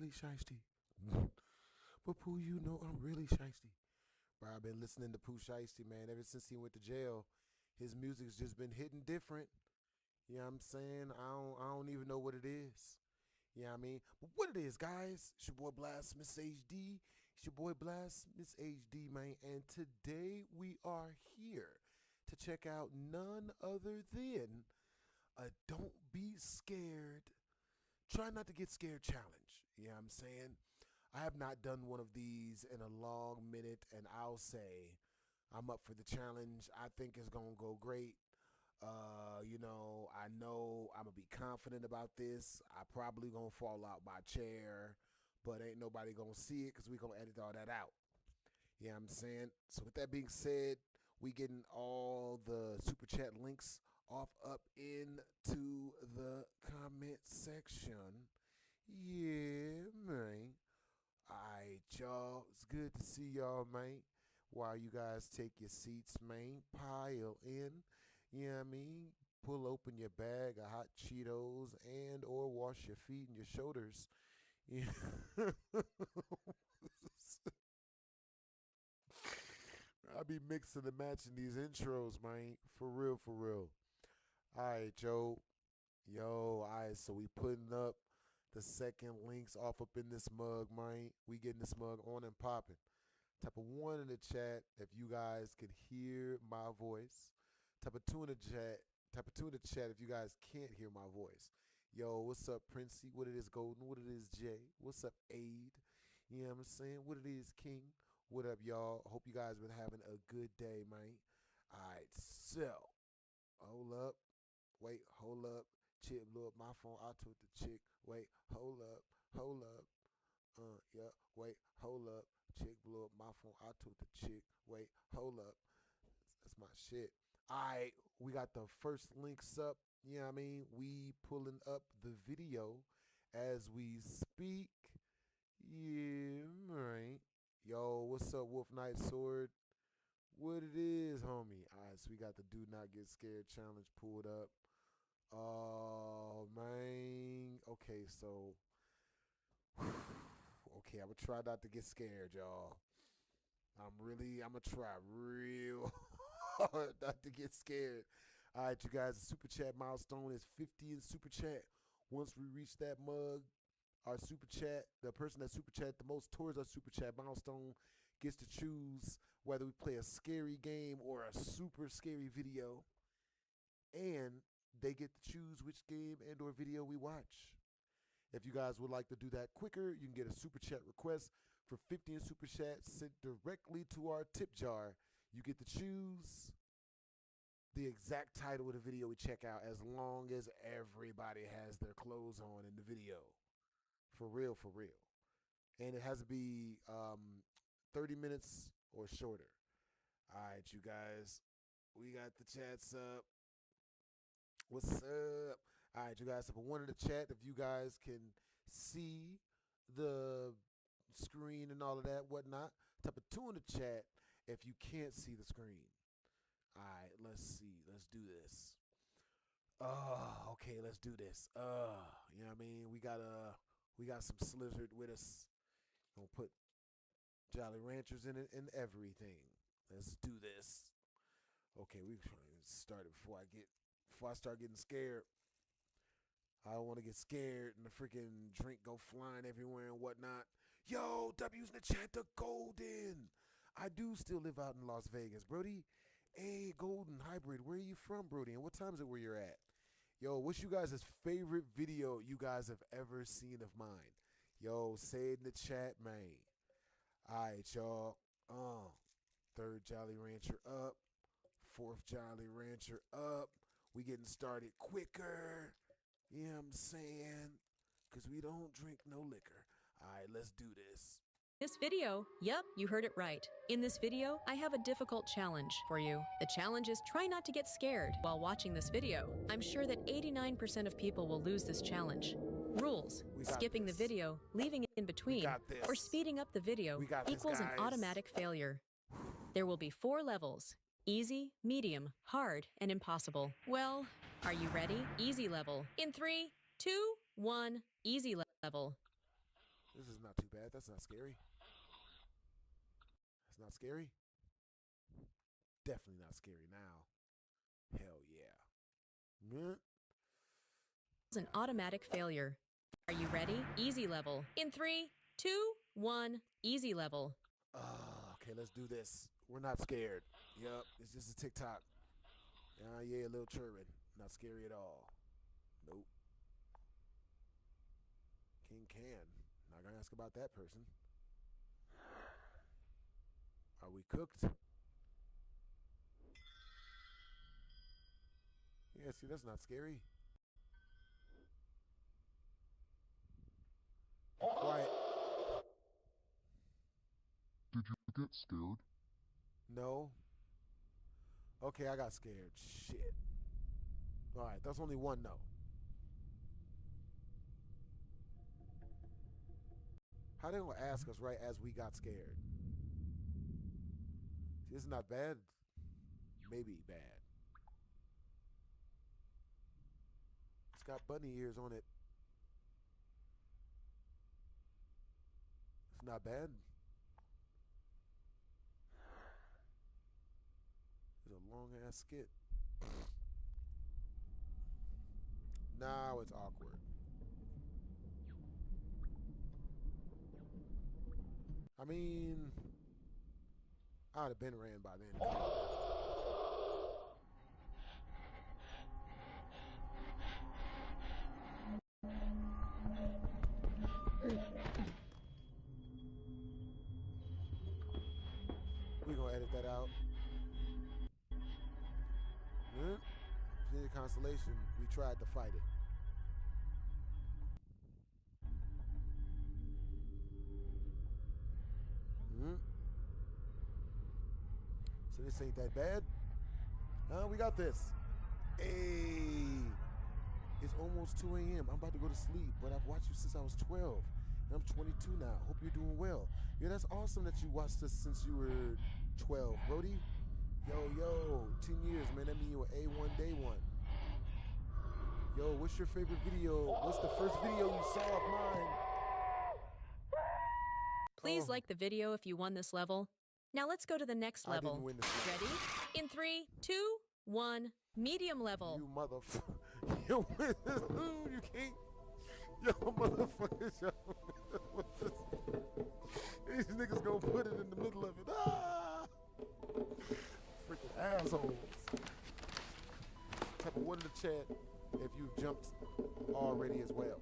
really shiesty. But Pooh, you know I'm really shiesty. Bro, I've been listening to Pooh Shiesty, man, ever since he went to jail. His music's just been hitting different. You know what I'm saying? I don't even know what it is. You know what I mean? But what it is, guys, it's your boy Blast Miss HD. It's your boy Blast Miss HD, man. And today we are here to check out none other than a Don't Be Scared, Try Not to Get Scared challenge. You know what I'm saying? I have not done one of these in a long minute, and I'll say I'm up for the challenge. I think it's going to go great. I know I'm gonna be confident about this. I probably gonna fall out my chair, but ain't nobody gonna see it because we gonna edit all that out. You know what I'm saying? So with that being said, we getting all the super chat links off up into the comment section. Yeah, man. Alright, y'all. It's good to see y'all, man. While you guys take your seats, man, pile in. You know what I mean? Pull open your bag of hot Cheetos and or wash your feet and your shoulders. Yeah. I be mixing and matching these intros, man. For real, for real. All right, Joe. Yo, all right, so we putting up the second links off up in this mug, man. We getting this mug on and popping. Type of one in the chat if you guys can hear my voice. Type of two in the chat. Type of two in the chat if you guys can't hear my voice. Yo, what's up, Princey? What it is, Golden? What it is, Jay? What's up, Aid? You know what I'm saying? What it is, King? What up, y'all? Hope you guys been having a good day, man. All right, so hold up. Wait, hold up. Chick blew up my phone. I told the chick. Wait, hold up. Hold up. Yeah. Wait, hold up. Chick blew up my phone. I told the chick. Wait, hold up. That's my shit. All right, we got the first links up. You know what I mean? We pulling up the video as we speak. Yeah, right. Yo, what's up, Wolf Knight Sword? What it is, homie? All right, so we got the Do Not Get Scared challenge pulled up. Oh, man. Okay, so. Okay, I'm going to try not to get scared, y'all. I'm going to try real hard not to get scared. All right, you guys, the Super Chat milestone is 50 in Super Chat. Once we reach that mug, our Super Chat, the person that Super Chat the most towards our Super Chat milestone gets to choose whether we play a scary game or a super scary video. And they get to choose which game and or video we watch. If you guys would like to do that quicker, you can get a Super Chat request for 15 Super Chats sent directly to our tip jar. You get to choose the exact title of the video we check out as long as everybody has their clothes on in the video. For real, for real. And it has to be 30 minutes or shorter. All right, you guys. We got the chats up. What's up? All right, you guys have a one in the chat if you guys can see the screen and all of that, whatnot. Type of two in the chat if you can't see the screen. All right, let's see. Let's do this. Okay, let's do this. You know what I mean? We got some Slizzard with us. Gonna put Jolly Ranchers in it and everything. Let's do this. Okay, we started before I start getting scared. I don't want to get scared and the freaking drink go flying everywhere and whatnot. Yo, W's in the chat, the Golden. I do still live out in Las Vegas, Brody. Hey, Golden Hybrid, where are you from, Brody? And what time is it where you're at? Yo, what's you guys' favorite video you guys have ever seen of mine? Yo, say it in the chat, man. All right, y'all. Third Jolly Rancher up. Fourth Jolly Rancher up. We getting started quicker. You know what I'm saying? Because we don't drink no liquor. All right, let's do this. This video, yep, you heard it right. In this video, I have a difficult challenge for you. The challenge is try not to get scared while watching this video. I'm sure that 89% of people will lose this challenge. Rules: skipping the video, leaving it in between, or speeding up the video equals an automatic failure. There will be 4 levels: easy, medium, hard, and impossible. Well, are you ready? Easy level. In 3, 2, 1, easy level. This is not too bad. That's not scary. That's not scary. Definitely not scary now. Hell yeah. It's an automatic failure. Are you ready? Easy level. In 3, 2, 1, easy level. Okay, let's do this. We're not scared. Yup, it's just a TikTok. Yeah, a little churring. Not scary at all. Nope. King Can. Not gonna ask about that person. Are we cooked? Yeah, see, that's not scary. Quiet. Did you get scared? No. Okay, I got scared. Shit. Alright, that's only one no. How they gonna ask us right as we got scared? See, this is not bad. Maybe bad. It's got bunny ears on it. It's not bad. It's a long ass skit. Now it's awkward. I mean, I'd have been ran by then. We're gonna edit that out. If you need a consolation, we tried to fight it. So this ain't that bad. We got this. Hey, it's almost 2 a.m. I'm about to go to sleep, but I've watched you since I was 12. And I'm 22 now. Hope you're doing well. Yeah, that's awesome that you watched this since you were 12, Brody. Yo, 10 years, man. That mean you were A1 day one. Yo, what's your favorite video? What's the first video you saw of mine? Please like the video if you won this level. Now let's go to the next level. I didn't win this video. Ready? In 3, 2, 1, medium level. You motherfucker. You can't. Yo, motherfuckers. Yo. These niggas gonna put it in the middle of it. Ah! Freaking assholes. Type of one in the chat if you've jumped already as well.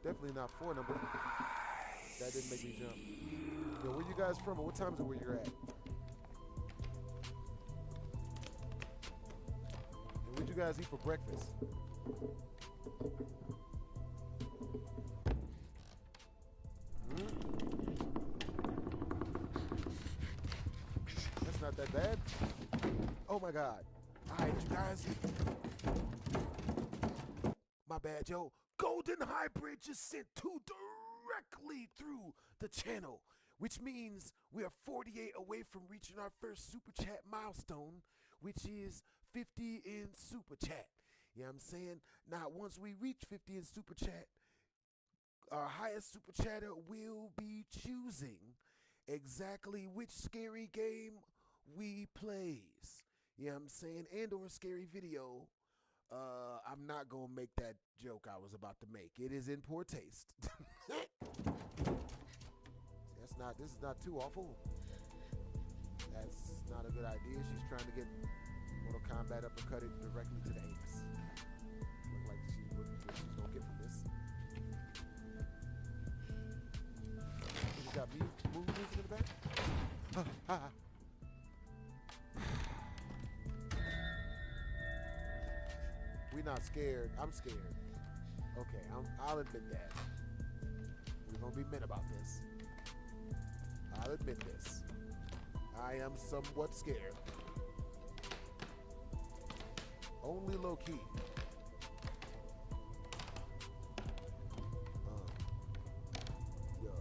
Definitely not 4 number. That didn't make me jump. Yo, where you guys from? Or what time is it where you're at? And what'd you guys eat for breakfast? That's not that bad. Oh my God. All right, you guys. My bad, yo. Golden Hybrid just sent 2 directly through the channel, which means we are 48 away from reaching our first Super Chat milestone, which is 50 in Super Chat. You know what I'm saying? Now, once we reach 50 in Super Chat, our highest Super Chatter will be choosing exactly which scary game we plays. You know what I'm saying? And or a scary video. I'm not gonna make that joke I was about to make. It is in poor taste. This is not too awful. That's not a good idea. She's trying to get Mortal Kombat uppercutted directly to the anus. Look like what she's gonna get from this. You got me moving music in the back? We're not scared. I'm scared. Okay, I'll admit that. We're gonna be men about this. I'll admit this. I am somewhat scared. Only low key. Yo.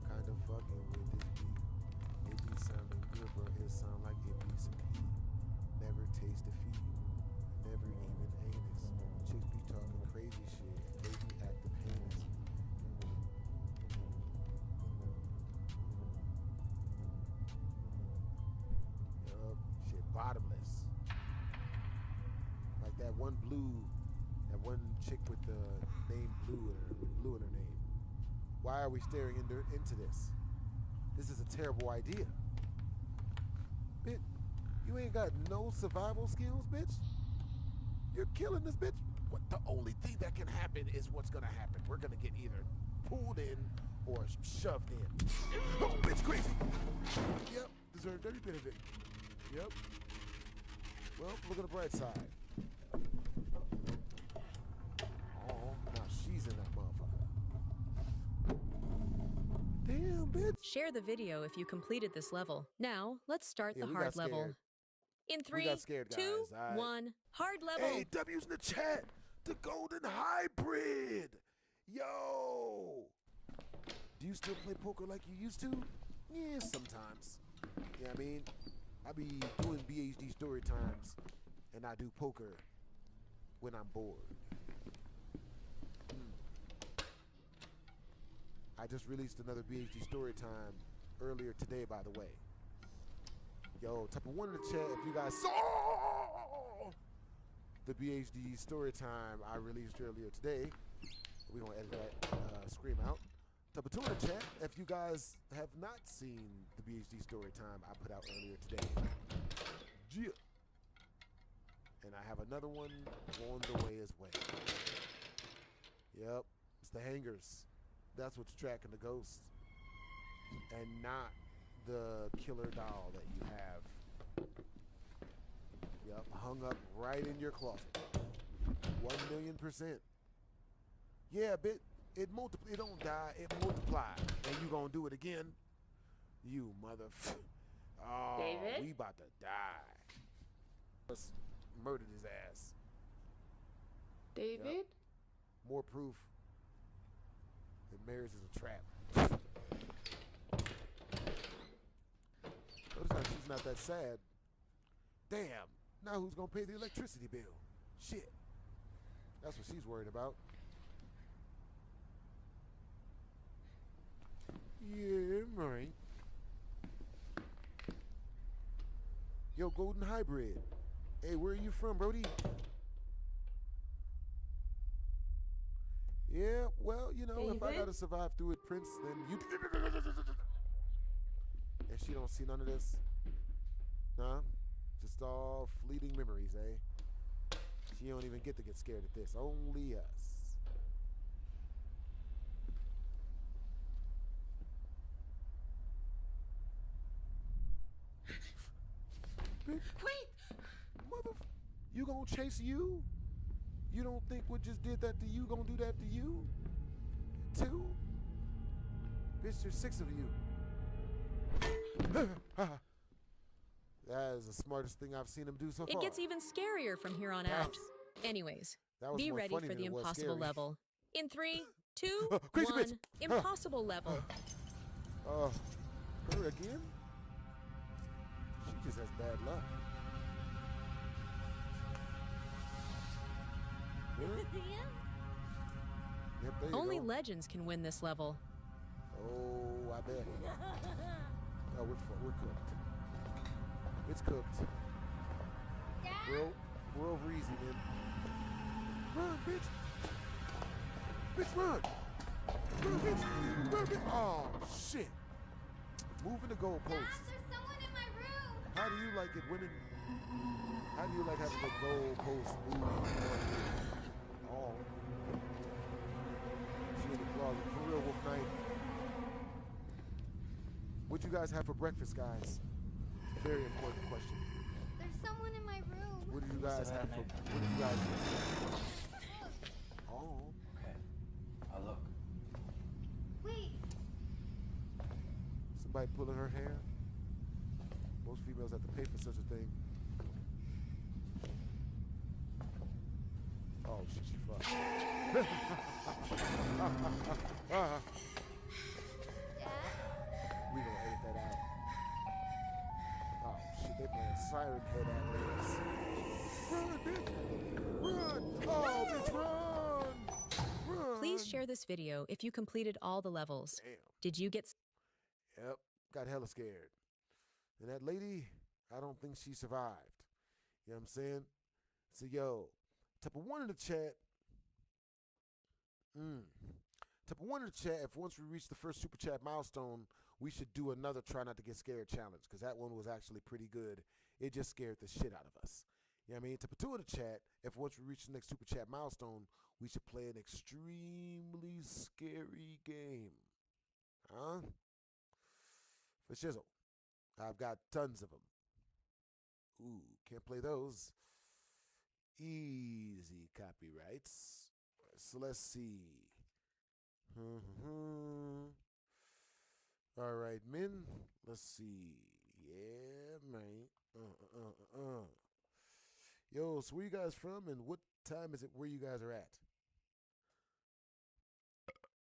Kind of fucking with this beat. It be sounding good, bro. It sound like it be some heat. Shit, bottomless. Like that one chick with the name Blue with Blue in her name. Why are we staring into this? This is a terrible idea. Bitch, you ain't got no survival skills, bitch. You're killing this bitch. What, the only thing that can happen is what's gonna happen. We're gonna get either pulled in or shoved in. Oh, bitch, crazy. Yep, deserved every bit of it. Yep. Well, look at the bright side. Oh, now she's in that motherfucker. Damn, bitch. Share the video if you completed this level. Now, let's start Yeah, the we hard got level. scared. In We 3, got scared, guys. 2, All right. 1, hard level. Hey, W's in the chat. The golden hybrid. Yo. Do you still play poker like you used to? Yeah, sometimes. Yeah, I mean, I be doing BHD story times, and I do poker when I'm bored. I just released another BHD story time earlier today, by the way. Yo, type of 1 in the chat if you guys saw the BHD story time I released earlier today. We're gonna edit that scream out. Type of 2 in the chat if you guys have not seen the BHD story time I put out earlier today. Yeah. And I have another one on the way as well. Yep, it's the hangers. That's what's tracking the ghosts, and not the killer doll that you have. Yep, hung up right in your closet. 1,000,000%. Yeah, but it don't die, it multiply. And you gonna do it again? You Oh, David? we about to die. Let's murdered his ass. David? Yep. More proof that marriage is a trap. Notice how she's not that sad. Damn, now who's gonna pay the electricity bill? Shit. That's what she's worried about. Yeah, right. Yo, Golden Hybrid. Hey, where are you from, Brody? Yeah, well, you know, if I David? gotta survive through it, Prince, then you. And she don't see none of this. Nah, just all fleeting memories, eh? She don't even get to get scared at this. Only us. Wait! Mother, you gonna chase you? You don't think what just did that to you gonna do that to you? Too? Bitch, there's 6 of you. That is the smartest thing I've seen him do so far. It gets even scarier from here on out. Anyways, That was be more ready funny for than the it was impossible scary. level. In 3, 2, Crazy 1, bitch. impossible level. Her again? She just has bad luck. Really? Yep, there you Only go. legends can win this level. Oh, I bet. Oh, we're cooked. It's cooked. We're over easy, man. Run, bitch! Bitch, run! Run, bitch! Run, bitch! Oh, shit! Moving the goalpost. There's someone in my room. How do you like it, women? How do you like having the goalpost move? Oh. She in the closet. For real, Wolf Knight. What you guys have for breakfast, guys? Very important question. There's someone in my room. What do you guys have for? What do you guys eat? Oh. Okay. I'll look. Wait, Somebody pulling her hair? Most females have to pay for such a thing. Oh shit, she fucked. Dad? We gonna edit that out. Oh shit, they playing Siren Head ad libs. Run, bitch! Run! Oh, bitch, run! Run! Please share this video if you completed all the levels. Damn. Did you get Yep, got hella scared. And that lady, I don't think she survived. You know what I'm saying? So, yo, type of one in the chat. Type of one in the chat. If once we reach the first super chat milestone, we should do another try not to get scared challenge, because that one was actually pretty good. It just scared the shit out of us. You know what I mean? Type of two in the chat. If once we reach the next super chat milestone, we should play an extremely scary game. Huh? For shizzle. I've got tons of them. Ooh, can't play those. Easy copyrights. So let's see. All right, men. Let's see. Yeah, man. Yo, so where you guys from, and what time is it where you guys are at?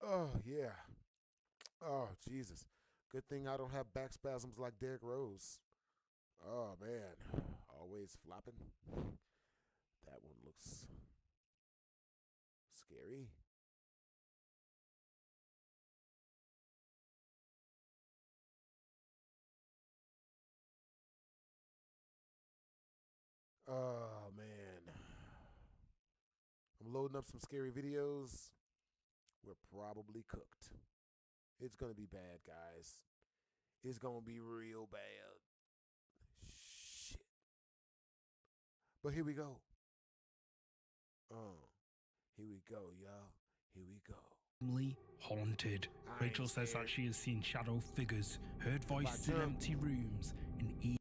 Oh, yeah. Oh, Jesus. Good thing I don't have back spasms like Derrick Rose. Oh, man. Always flopping. That one looks scary. Oh, man. I'm loading up some scary videos. We're probably cooked. It's going to be bad, guys. It's going to be real bad. Shit. But here we go. Here we go, y'all. Here we go. Haunted. Rachel says that she has seen shadow figures, heard voices in empty rooms, and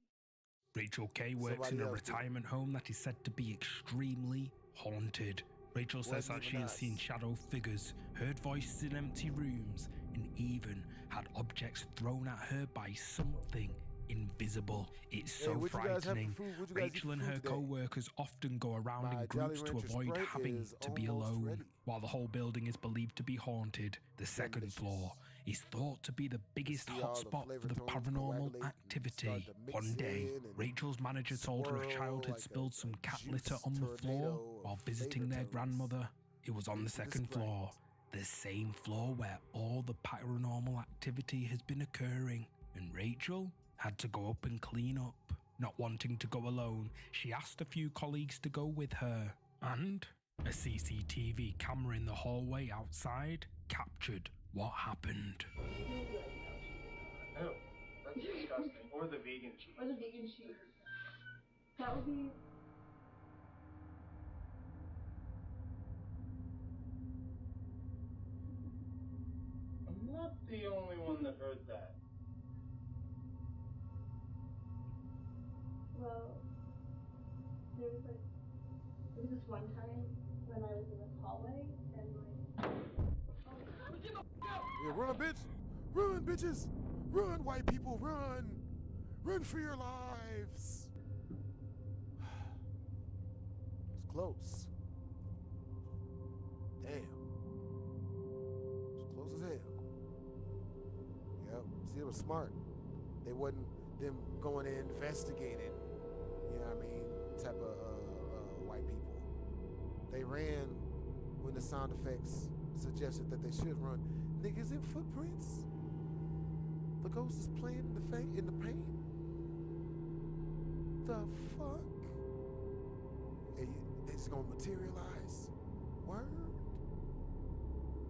Rachel K works in a retirement home that is said to be extremely haunted. Rachel says that she has seen shadow figures, heard voices in empty rooms, and even had objects thrown at her by something invisible. It's so frightening. Rachel and her co-workers often go around in groups to avoid having to be alone. While the whole building is believed to be haunted, the second floor is thought to be the biggest hotspot for the paranormal activity. One day, Rachel's manager told her a child had spilled some cat litter on the floor while visiting their grandmother. It was on the second floor, the same floor where all the paranormal activity has been occurring, and Rachel had to go up and clean up. Not wanting to go alone, she asked a few colleagues to go with her, and a CCTV camera in the hallway outside captured what happened. Oh, that's disgusting. Or the vegan cheese. Or the vegan cheese. That would be... I'm not the only one that heard that. Well, there was this one time when I was in the hallway and Yeah, run, bitch! Run, bitches! Run, white people, run! Run for your lives! It's close. Damn. It's close as hell. Yep. See, it was smart. They wasn't them going in investigating, you know what I mean, type of white people. They ran when the sound effects suggested that they should run. Niggas in footprints. The ghost is playing in the paint. The fuck? It's gonna materialize. Word?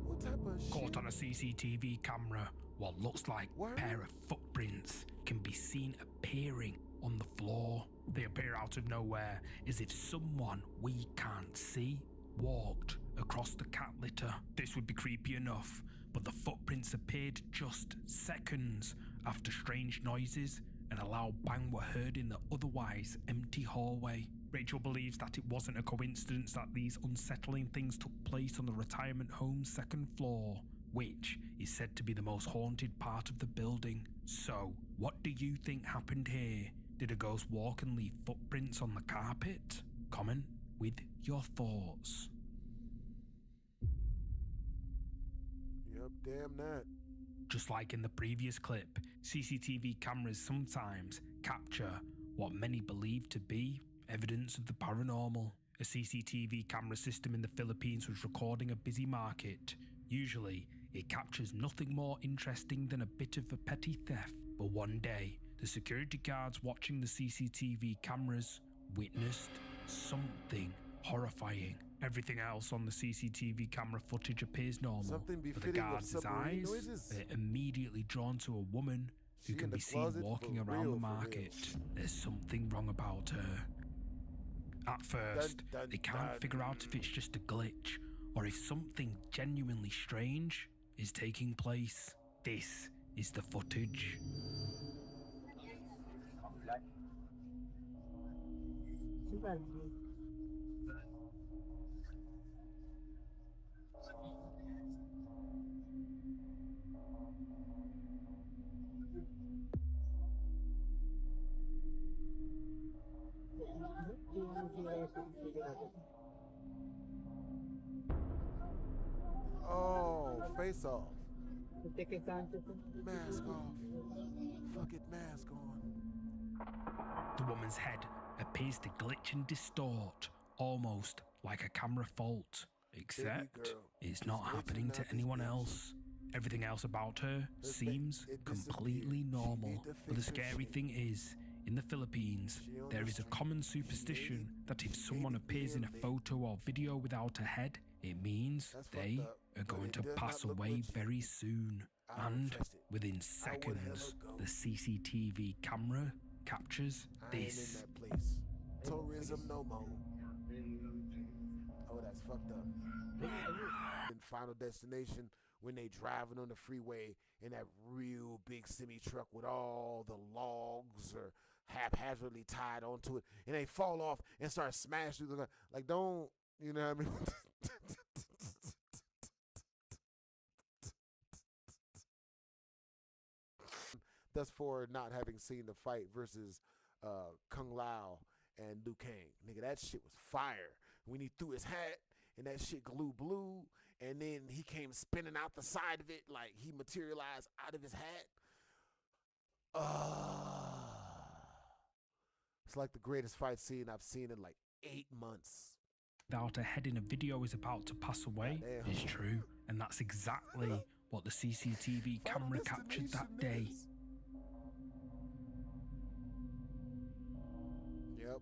What type of shit? Caught on a CCTV camera, what looks like a pair of footprints can be seen appearing on the floor. They appear out of nowhere, as if someone we can't see walked across the cat litter. This would be creepy enough, but the footprints appeared just seconds after strange noises and a loud bang were heard in the otherwise empty hallway. Rachel believes that it wasn't a coincidence that these unsettling things took place on the retirement home's second floor, which is said to be the most haunted part of the building. So, what do you think happened here? Did a ghost walk and leave footprints on the carpet? Comment with your thoughts. Yep, damn that. Just like in the previous clip, CCTV cameras sometimes capture what many believe to be evidence of the paranormal. A CCTV camera system in the Philippines was recording a busy market. Usually, it captures nothing more interesting than a bit of a petty theft. But one day, the security guards watching the CCTV cameras witnessed something horrifying. Everything else on the CCTV camera footage appears normal, Something but the befitting of guards' submarine eyes noises. are immediately drawn to a woman who She can in the be seen closet walking for around real, the for real. market. There's something wrong about her. At first, Dun, dun, they can't dun. figure out if it's just a glitch or if something genuinely strange is taking place. This is the footage. Oh, face off. Mask off. Fuck it, mask on. The woman's head appears to glitch and distort, almost like a camera fault. Except girl, it's not it's glitching happening out to this anyone bitch. else. Everything else about her Her seems face, it completely disappeared. She normal. need to But the fix her scary shit. thing is, in the Philippines, She on there the is a street. common She superstition made that if She someone made it appears in a damn photo or video without a head, it means That's fucked they up, are but going it to does pass not look away legit. very soon. I don't And trust it. within I would seconds, hella go. the CCTV camera captures I ain't in this. that place. Tourism no more. Oh, that's fucked up. In Final Destination, when they driving on the freeway in that real big semi truck with all the logs or haphazardly tied onto it, and they fall off and start smashing through the like, don't, you know what I mean? That's for not having seen the fight versus Kung Lao and Liu Kang. Nigga, that shit was fire. When he threw his hat and that shit glue blue, and then he came spinning out the side of it like he materialized out of his hat. It's like the greatest fight scene I've seen in like 8 months. Without a head in a video is about to pass away Goddamn. is true, and that's exactly what the CCTV Final camera captured that day. Destination, niggas. Yep.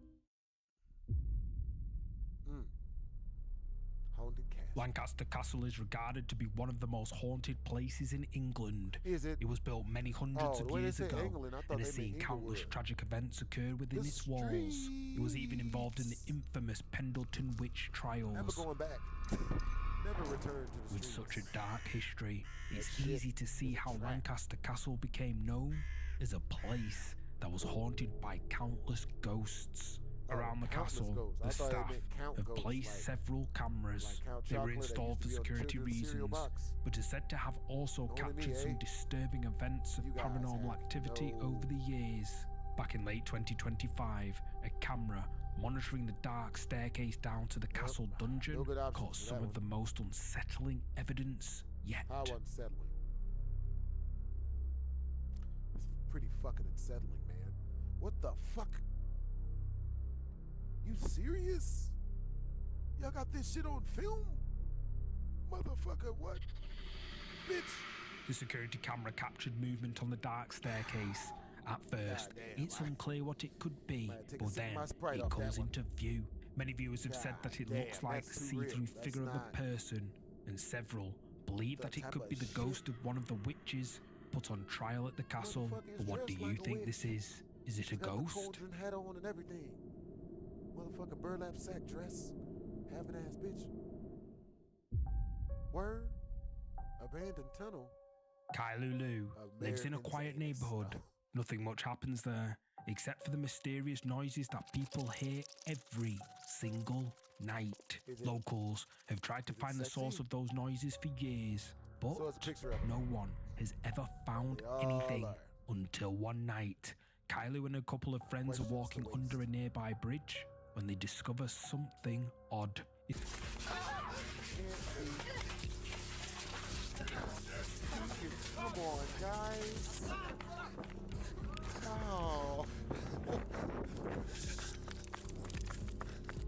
Haunted Castle. Lancaster Castle is regarded to be one of the most haunted places in England. Is it? It was built many hundreds Oh, of the way they years say ago England, I thought and they has seen meant countless Inglewood. tragic events occur within The its walls. It was even involved in the streets. infamous Pendleton witch Never trials. going back. Never return to the With streets. such a dark history, it's shit easy to see is a how trap. Lancaster Castle became known as a place that was haunted by countless ghosts. Oh, Around the countless castle, ghosts. I the thought it staff meant count have ghosts, placed like- several cameras. like Count They were Chocolate that installed for used to be on security children's cereal reasons, box. but is said to have also Only me, captured some eh? disturbing events of You guys paranormal have activity no- over the years. Back in late 2025, a camera monitoring the dark staircase down to the castle dungeon No good options caught for some that of the one. most unsettling evidence yet. How unsettling. It's pretty fucking unsettling, man. What the fuck? You serious? Y'all got this shit on film? Motherfucker, what? Bitch. The security camera captured movement on the dark staircase. At first, Goddamn, it's I- unclear what it could be, Might take a but sip of then my Sprite it off that comes one. into view. Many viewers have said that it looks Goddamn, like the that's too real. see-through That's figure of not- a person, and several believe The that it type could of be the shit ghost of one of the witches put on trial at the castle. Motherfucker But is what do dressed you like a think witch. this is? Is it a She's got the ghost? cauldron hat on and everything. Motherfucker burlap sack dress. Having ass bitch. Word. Abandoned tunnel. Kailulu lives in a Americans quiet ain't neighborhood. stuff. Nothing much happens there, except for the mysterious noises that people hear every single night. Is it- Locals have tried to is it find the source sexy? of those noises for years, but So it's a picture of no one has ever found They all anything are. until one night. Kylo and a couple of friends Questions are to walking waste. under a nearby bridge when they discover something odd. Come on, guys. Oh.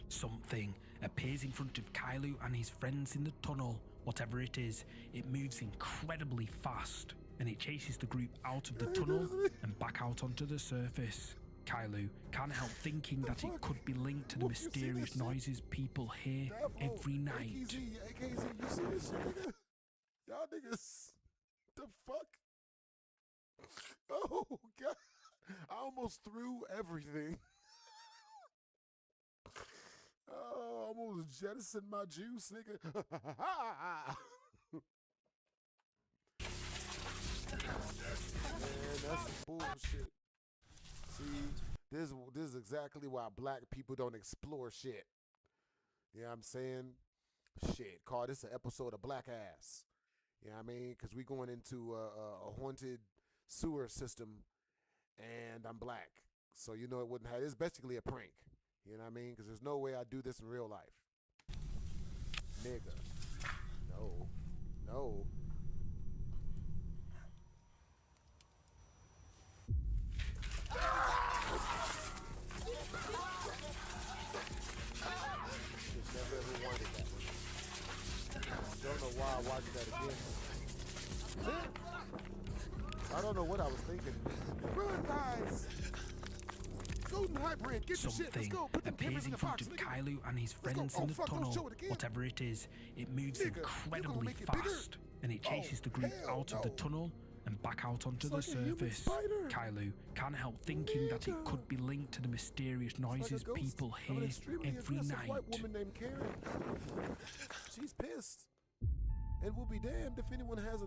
Something appears in front of Kailu and his friends in the tunnel. Whatever it is, it moves incredibly fast, and it chases the group out of the tunnel and back out onto the surface. Kailu can't help thinking that it could be linked to the mysterious noises people hear every night. AKZ, you see this shit, nigga? Y'all niggas, the fuck? Oh, God. I almost threw everything. Oh, I almost jettisoned my juice, nigga. Man, that's some bullshit. See, this is exactly why black people don't explore shit. You know what I'm saying? Shit, call this an episode of Black Ass. You know what I mean? Because we going into a haunted sewer system, and I'm black. So you know it wouldn't have, it's basically a prank. You know what I mean? Because there's no way I do this in real life. Nigga. No. No. Just never ever wanted that one. Don't know why I watched that again. I don't know what I was thinking. Run, guys! Golden Hybrid, get your shit. Let's go. Put them cameras Appears in in the front box, of nigga. Kailu and his friends in the tunnel. Whatever it is, it moves Nigga, incredibly make it bigger? fast, and it chases the group hell out of the no. tunnel and back out onto the It's like a human surface. spider. Kailu can't help thinking that it Nigga. could be linked to the mysterious It's like a noises ghost people of an hear extremely every aggressive night. white woman named Karen. She's pissed. And we'll be damned if anyone has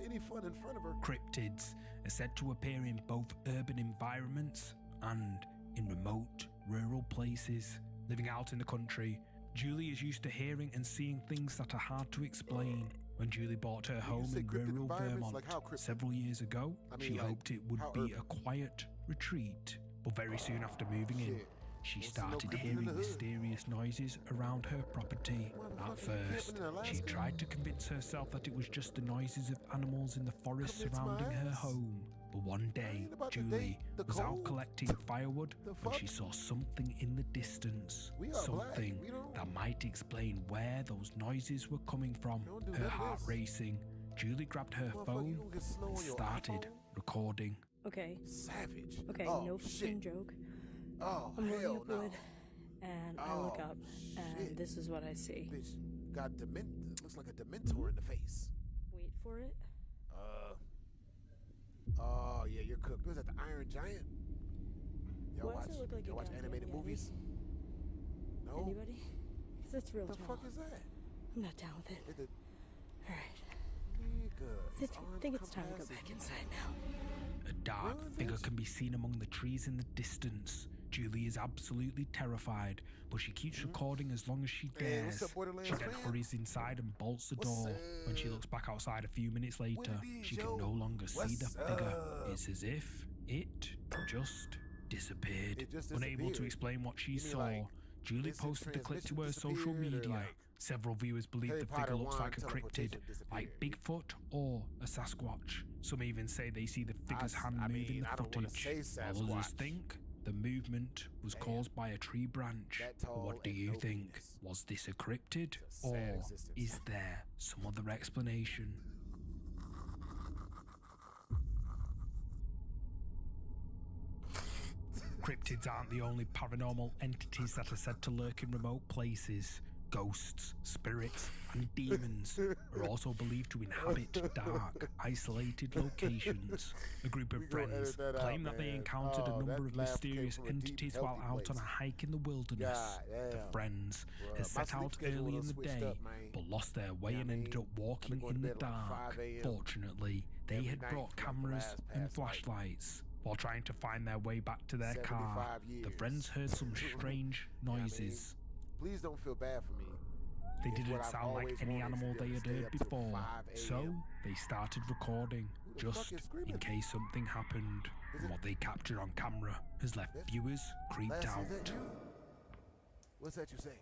any fun in front of her. Cryptids are said to appear in both urban environments and in remote, rural places. Living out in the country, Julie is used to hearing and seeing things that are hard to explain. When Julie bought her home say in cryptid rural environments, Vermont like how cryptid? several years ago, I mean, she like, hoped it would how be urban? a quiet retreat. But very soon after moving in, Shit. she Don't see no started cryptid in hearing the hood. mysterious noises around her property. At Motherfucker, you first, camping in Alaska? she tried to convince herself that it was just the noises of animals in the forest Convince my surrounding her ass. home. But one day, ain't about to Julie date the was out cold. collecting firewood The when she fuck? saw something in the distance. We are black. Something We don't- that might explain where those noises were coming from. Don't do Her none of heart this. racing, Julie grabbed her Motherfucker, you phone don't get snow and on your started iPhone? recording. Okay, Savage. okay, Oh, no shit. fucking joke. Oh, I'm loading hell up no. wood, and I look Oh, up, and shit. this is what I see. Bitch got looks like a Dementor in the face. Wait for it. Oh yeah, you're cooked. Was that the Iron Giant? Why does it look like y'all a watch goddamn animated Yeti? movies? No. Anybody? Because that's real What the tall. fuck is that? I'm not down with it. Nigga, Alright. nigga, his I arms think it's come time to go past his back knee. inside now. A dark Run, figure bitch. can be seen among the trees in the distance. Julie is absolutely terrified, but she keeps recording as long as she Hey, dares. what's up, Borderlands She then fan? hurries inside and bolts the What's door. When she up? looks back outside a few minutes later, What it is, she yo? can no longer see the What's figure. up? It's as if it just disappeared. It just Unable to disappeared. explain what she You mean saw, like Julie this posted the clip to transmission her social disappeared, or media. like Several viewers believe Harry the figure Potter looks wand like a cryptid, teleportation like disappeared? Bigfoot or a Sasquatch. Some even say they see the figure's hand I move in mean, the I don't wanna footage, say while others Sasquatch. think the movement was Damn. caused by a tree branch. That But tall what do and you no think? penis. Was this a cryptid, It's a sad or existence. is there some other explanation? Cryptids aren't the only paranormal entities that are said to lurk in remote places. Ghosts, spirits, and demons are also believed to inhabit dark, isolated locations. A group of We gonna friends edit that out, claim that they man. encountered Oh, a number that of laugh came mysterious from a deep, entities while healthy out on a place. hike in the wilderness. God The damn. friends Bruh, had my set sleep out schedule early done in the switched day, up, man. but lost their way Yeah, I and ended mean, up walking I've been in the going to bed at like dark. 5 a.m. Fortunately, they every had night brought for like the cameras last and past, like, flashlights. While trying to find their way back to their car, 75 the years. friends heard some strange what I mean? noises. Please don't feel bad for me. They It's didn't what I've sound like always any wanted, to animal be they able had to stay heard up till before, 5 so a.m. they started recording, Who the just fuck is screaming? in case something happened. Is And it- what they captured on camera has left That's- viewers creeped Lassie, out. is that you? What's that you say?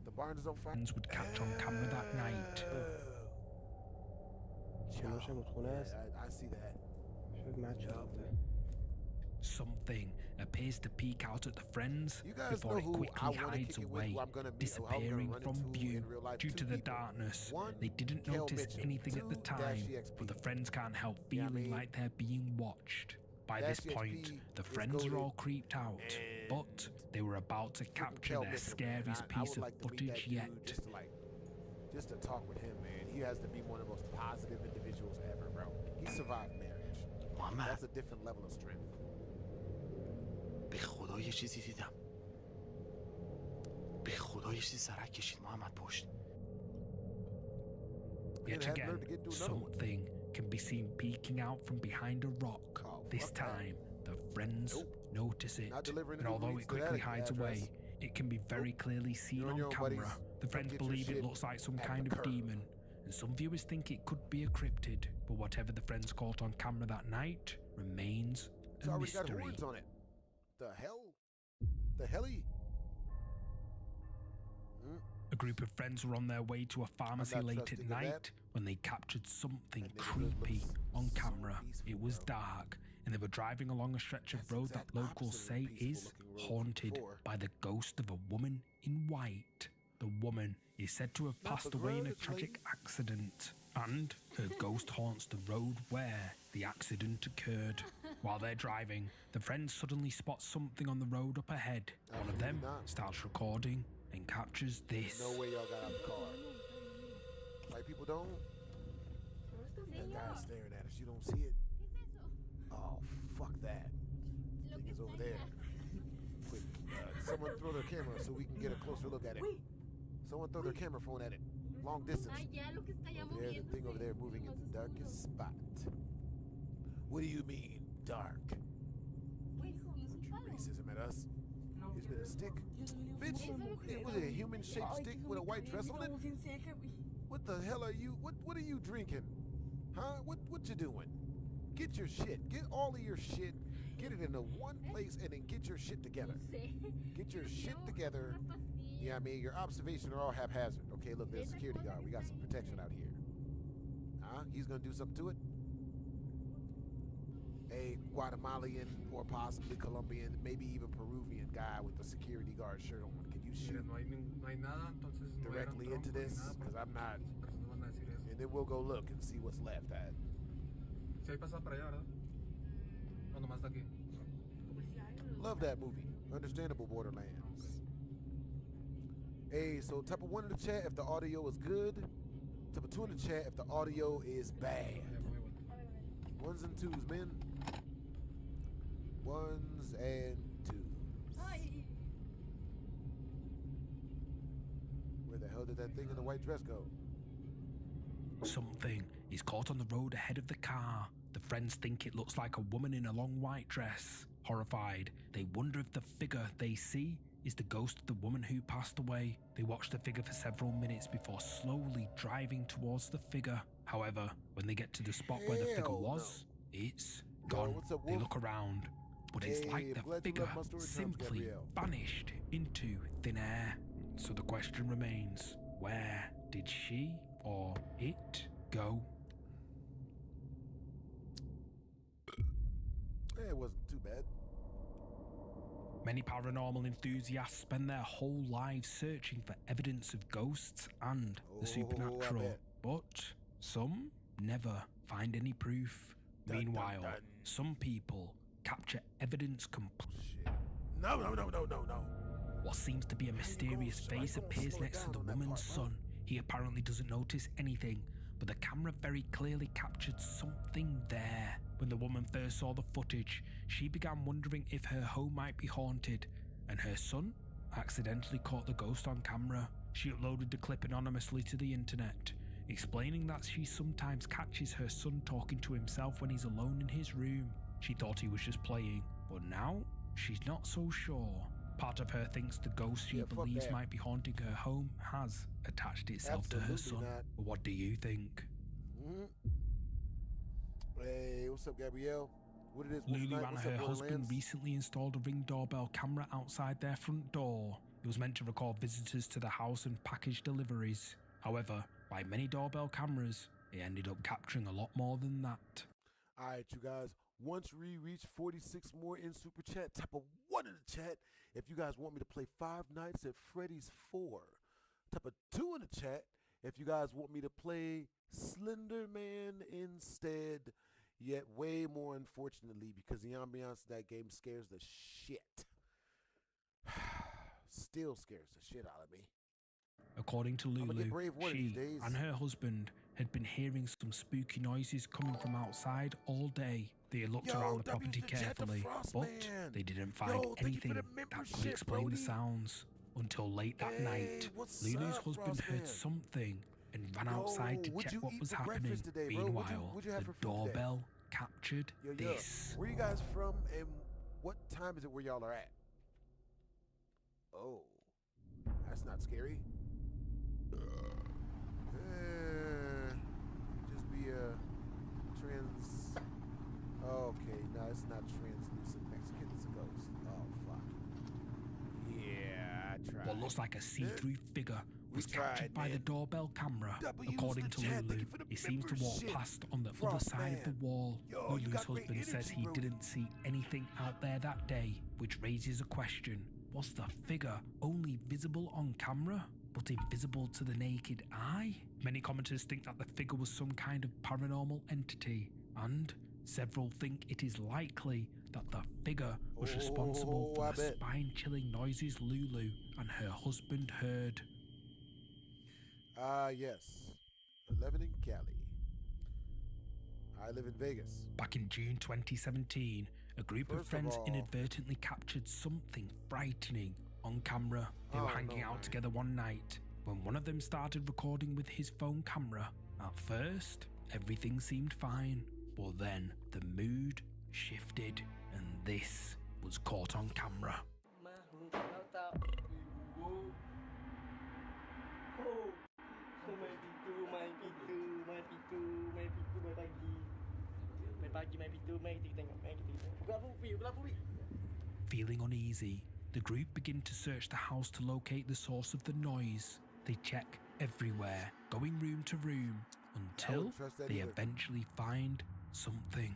The barn is on fire. Friends would catch on camera that night. Ciao. Yeah, I see that. something appears to peek out at the friends You guys before know it who I quickly wanna hides kick it with, away, who I'm gonna meet, who I'm gonna disappearing run from into view in real life? due Two to the people. darkness. One, They didn't Kel notice Mitchell. anything at the Two, time, Dash EXP. but the friends can't help You know what I feeling mean? like they're being watched. By Dash this point, EXP the is friends are goated, all creeped out, and but they were about to freaking capture Kel their Mitchell, man. scariest I piece would of like to meet footage that dude yet. just to talk with him, man. He has to be one of the most positive individuals ever, bro. He survived marriage. محمد That's a different level of strength. به خدا یه چیزی دیدم. به خدا یه چیزی سرک کشید محمد پشت. Yet Had nerve again, to get through another one. something can be seen peeking out from behind a rock. Oh, This fuck that. time, the friends Nope. notice it, Not delivering and the although leads it to that quickly hides address. away, it can be very clearly seen You're on on your own, camera. buddies. The Come friends get your believe it shit looks like some at kind the of curb. demon, and some viewers think it could be a cryptid, but whatever the friends caught on camera that night remains It's a already got mystery. horns on it. The hell? The helly? A group of friends were on their way to a pharmacy not late trusting at of that. night when they captured something That neighborhood creepy looks on so camera. peaceful, It was bro. dark, and they were driving along a stretch of That's road exact that locals opposite say of the is peaceful-looking road from haunted before. by the ghost of a woman in white. The woman is said to have Not passed the away in a grudge, tragic lady. accident, and her ghost haunts the road where the accident occurred. While they're driving, the friends suddenly spot something on the road up ahead. One of them Absolutely not. starts recording and captures this. No way y'all got out the car. White people don't? That guy's staring at us. You don't see it? Oh, fuck that. Thing is over there. Quick, someone throw their camera so we can get a closer look at it. Someone throw their camera phone at it. Long distance. Over there, the thing over there moving in the darkest spot. What do you mean, dark? Racism at us? He's been a stick? Bitch, it was a human-shaped stick with a white dress on it? What the hell are you? What are you drinking? Huh? What you doing? Get your shit. Get all of your shit. Get it into one place and then get your shit together. Get your shit together. Yeah, I mean, your observations are all haphazard. Okay, look, there's a security guard. We got some protection out here. Huh? He's gonna do something to it? A Guatemalan or possibly Colombian, maybe even Peruvian guy with the security guard shirt on. Can you shoot directly into this? Because I'm not. And then we'll go look and see what's left at. Love that movie. Understandable Borderlands. Hey, so type of 1 in the chat if the audio is good. Type of 2 in the chat if the audio is bad. 1s and 2s, men. 1s and 2s. Where the hell did that thing in the white dress go? Something is caught on the road ahead of the car. The friends think it looks like a woman in a long white dress. Horrified, they wonder if the figure they see is the ghost of the woman who passed away. They watch the figure for several minutes before slowly driving towards the figure. However, when they get to the spot where the figure Hell was, it's Yo, gone. what's up, They Wolf? look around, but it's Hey, like I'm the glad you figure love my story times, simply Gabrielle. vanished into thin air. So the question remains, where did she or it go? It wasn't too bad. Many paranormal enthusiasts spend their whole lives searching for evidence of ghosts and the I supernatural, bet. but some never find any proof. Dun, dun, Meanwhile, dun. some people capture evidence Shit. No. What seems to be a mysterious gonna face appears slow it next to down the on that woman's part, bro? son. He apparently doesn't notice anything, but the camera very clearly captured something there. When the woman first saw the footage, she began wondering if her home might be haunted, and her son accidentally caught the ghost on camera. She uploaded the clip anonymously to the internet, explaining that she sometimes catches her son talking to himself when he's alone in his room. She thought he was just playing, but now she's not so sure. Part of her thinks the ghost she Yeah, fuck believes that. might be haunting her home has attached itself to her Absolutely son. not. But what do you think? Mhm. Hey, what's up, Gabrielle? What it is? Wolf Lulu Knight? and What's her up, husband Borderlands? recently installed a Ring doorbell camera outside their front door. It was meant to record visitors to the house and package deliveries. However, like many doorbell cameras, it ended up capturing a lot more than that. All right, you guys. Once we reach 46 more in Super Chat, type a 1 in the chat if you guys want me to play Five Nights at Freddy's 4. Type a 2 in the chat if you guys want me to play Slender Man instead. Yet way more, unfortunately, because the ambiance of that game scares the shit. Still scares the shit out of me. According to Lulu, she and her husband had been hearing some spooky noises coming from outside all day. They looked around the property carefully, but they didn't find anything that could explain the sounds. Until late that night, Lulu's husband heard something and ran outside to check what was happening. Meanwhile, the doorbell captured this. Where you guys from and what time is it where y'all are at? Oh, that's not scary. Just be a okay, no, it's not translucent Mexican, it's a ghost. Oh, fuck. Yeah, I tried. What looks like a see-through figure was captured by the doorbell camera. According to Lulu, he seems to walk past on the other side of the wall. Lulu's husband says he didn't see anything out there that day, which raises a question. Was the figure only visible on camera, but invisible to the naked eye? Many commenters think that the figure was some kind of paranormal entity, and several think it is likely that the figure was responsible for the spine-chilling noises Lulu and her husband heard. Yes. 11 in Cali. I live in Vegas. Back in June 2017, a group of friends inadvertently captured something frightening on camera. They were hanging out together one night when one of them started recording with his phone camera. At first, everything seemed fine, but then the mood shifted and this was caught on camera. Feeling uneasy, the group begin to search the house to locate the source of the noise. They check everywhere, going room to room, until they eventually find something.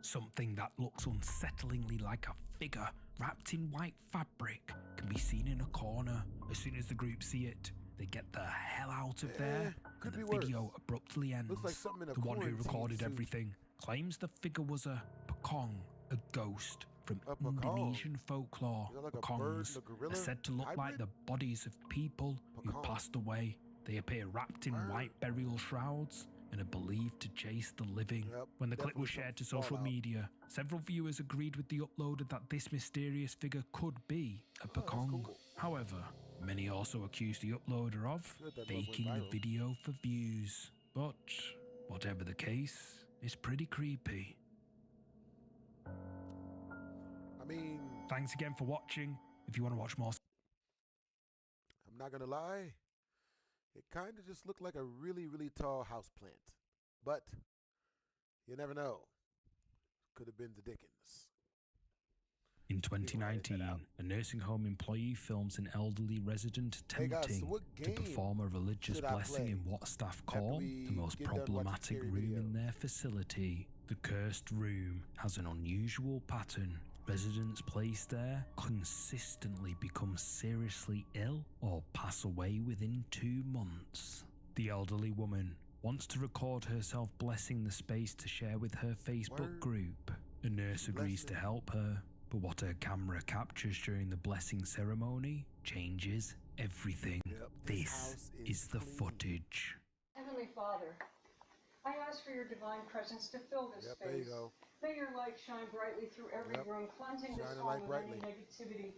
Something that looks unsettlingly like a figure wrapped in white fabric can be seen in a corner. As soon as the group see it, they get the hell out of there, and the video abruptly ends. Looks like something in a the one who recorded suit. everything claims the figure was a Pocong, a ghost from Indonesian folklore. Pocongs are said to look like the bodies of people who passed away. They appear wrapped in white burial shrouds and are believed to chase the living. When the clip was shared to social media, several viewers agreed with the uploader that this mysterious figure could be a Pocong. However, many also accused the uploader of faking the video for views. But whatever the case, it's pretty creepy. I mean, thanks again for watching. If you want to watch more, I'm not gonna lie, it kind of just looked like a really, really tall houseplant. But you never know. Could have been the Dickens. In 2019, a nursing home employee films an elderly resident attempting to perform a religious blessing in what staff call the most problematic room in their facility. The cursed room has an unusual pattern. Residents placed there consistently become seriously ill or pass away within 2 months. The elderly woman wants to record herself blessing the space to share with her Facebook group. A nurse agrees to help her, but what her camera captures during the blessing ceremony changes everything. This is the footage. Heavenly Father, I ask for your divine presence to fill this space. There you go. May your light shine brightly through every room, cleansing this home of any negativity,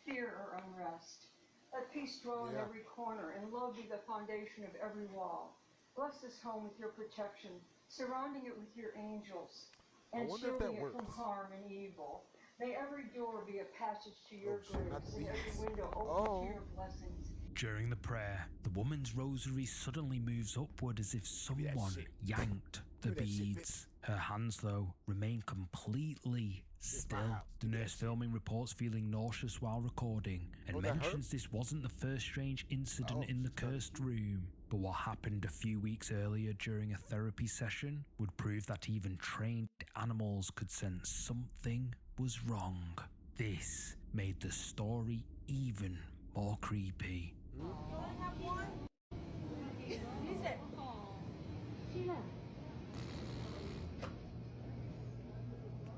fear, or unrest. Let peace dwell in every corner, and love be the foundation of every wall. Bless this home with your protection, surrounding it with your angels, and shielding it from harm and evil. May every door be a passage to your grace, and every window open to your blessings. During the prayer, the woman's rosary suddenly moves upward as if someone yanked the beads. Her hands, though, remain completely still. The nurse filming reports feeling nauseous while recording and mentions this wasn't the first strange incident in the cursed room, but what happened a few weeks earlier during a therapy session would prove that even trained animals could sense something was wrong. This made the story even more creepy.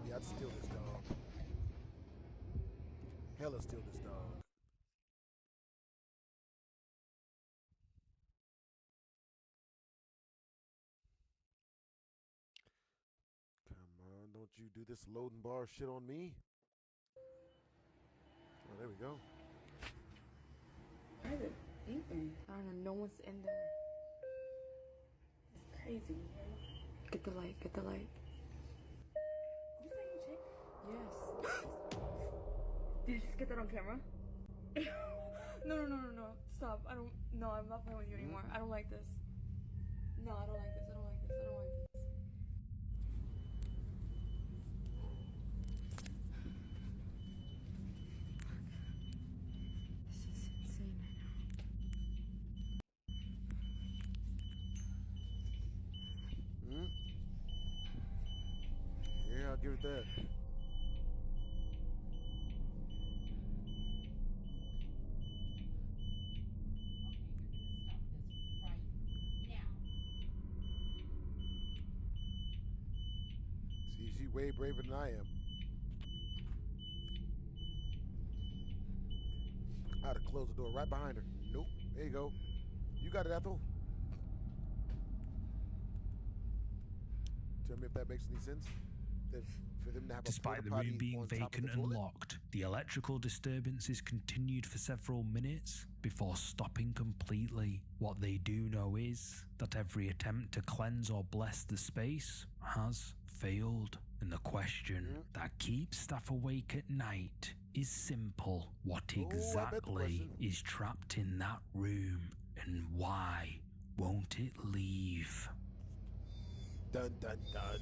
Yeah, I'd steal this dog. Hella steal this dog. Come on, don't you do this loading bar shit on me. Oh, there we go. Why is it beeping? I don't know, no one's in there. It's crazy. Get the light, get the light. You saying chick? Yes. Did you just get that on camera? No. Stop. I'm not playing with you anymore. I don't like this. No, I don't like this. I don't like this. I don't like this. This is insane right now. Yeah, I'll give it that. See, she's way braver than I am. I had to close the door right behind her. Nope. There you go. You got it, Ethel. Tell me if that makes any sense. For them to have Despite the room being vacant and locked, the electrical disturbances continued for several minutes before stopping completely. What they do know is that every attempt to cleanse or bless the space has failed. And the question that keeps staff awake at night is simple. What exactly is trapped in that room, and why won't it leave? Dun dun dun.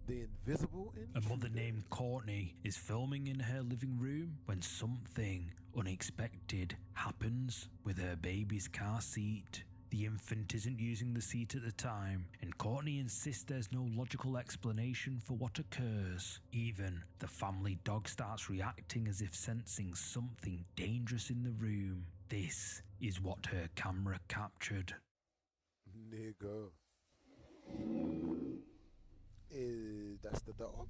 The invisible intruder. A mother named Courtney is filming in her living room when something unexpected happens with her baby's car seat. The infant isn't using the seat at the time, and Courtney insists there's no logical explanation for what occurs. Even the family dog starts reacting as if sensing something dangerous in the room. This is what her camera captured. Nigga. That's the dog?